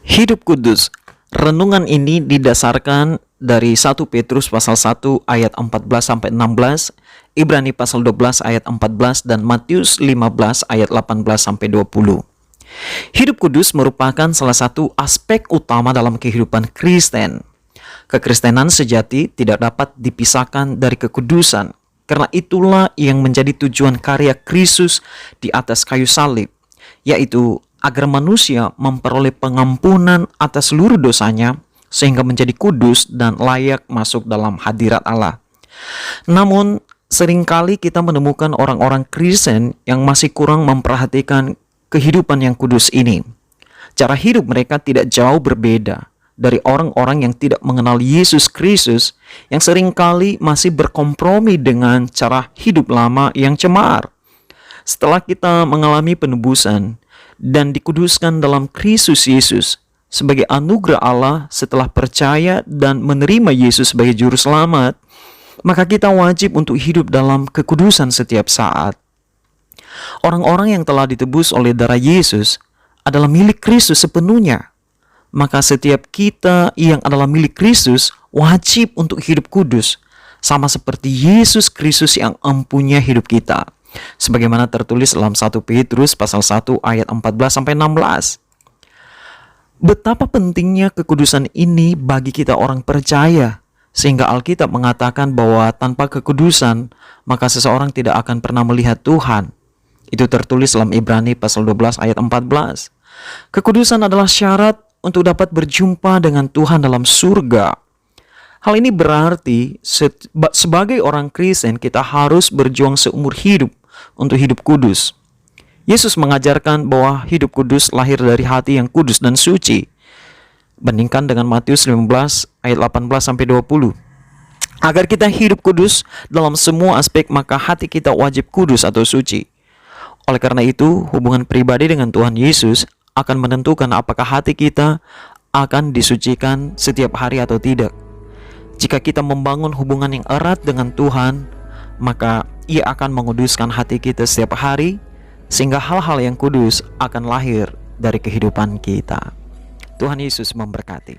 Hidup kudus. Renungan ini didasarkan dari 1 Petrus pasal 1 ayat 14 sampai 16, Ibrani pasal 12 ayat 14 dan Matius 15 ayat 18 sampai 20. Hidup kudus merupakan salah satu aspek utama dalam kehidupan Kristen. Kekristenan sejati tidak dapat dipisahkan dari kekudusan. Karena itulah yang menjadi tujuan karya Kristus di atas kayu salib, yaitu agar manusia memperoleh pengampunan atas seluruh dosanya sehingga menjadi kudus dan layak masuk dalam hadirat Allah. Namun, seringkali kita menemukan orang-orang Kristen yang masih kurang memperhatikan kehidupan yang kudus ini. Cara hidup mereka tidak jauh berbeda dari orang-orang yang tidak mengenal Yesus Kristus, yang seringkali masih berkompromi dengan cara hidup lama yang cemar. Setelah kita mengalami penebusan dan dikuduskan dalam Kristus Yesus sebagai anugerah Allah setelah percaya dan menerima Yesus sebagai juru selamat, maka kita wajib untuk hidup dalam kekudusan setiap saat. Orang-orang yang telah ditebus oleh darah Yesus adalah milik Kristus sepenuhnya. Maka setiap kita yang adalah milik Kristus wajib untuk hidup kudus, sama seperti Yesus Kristus yang mempunyai hidup kita. Sebagaimana tertulis dalam 1 Petrus pasal 1 ayat 14 sampai 16. Betapa pentingnya kekudusan ini bagi kita orang percaya, sehingga Alkitab mengatakan bahwa tanpa kekudusan maka seseorang tidak akan pernah melihat Tuhan. Itu tertulis dalam Ibrani pasal 12 ayat 14. Kekudusan adalah syarat untuk dapat berjumpa dengan Tuhan dalam surga. Hal ini berarti sebagai orang Kristen kita harus berjuang seumur hidup untuk hidup kudus. Yesus mengajarkan bahwa hidup kudus lahir dari hati yang kudus dan suci. Bandingkan dengan Matius 15 ayat 18 sampai 20. Agar kita hidup kudus dalam semua aspek, maka hati kita wajib kudus atau suci. Oleh karena itu, hubungan pribadi dengan Tuhan Yesus akan menentukan apakah hati kita akan disucikan setiap hari atau tidak. Jika kita membangun hubungan yang erat dengan Tuhan, maka Ia akan menguduskan hati kita setiap hari, sehingga hal-hal yang kudus akan lahir dari kehidupan kita. Tuhan Yesus memberkati.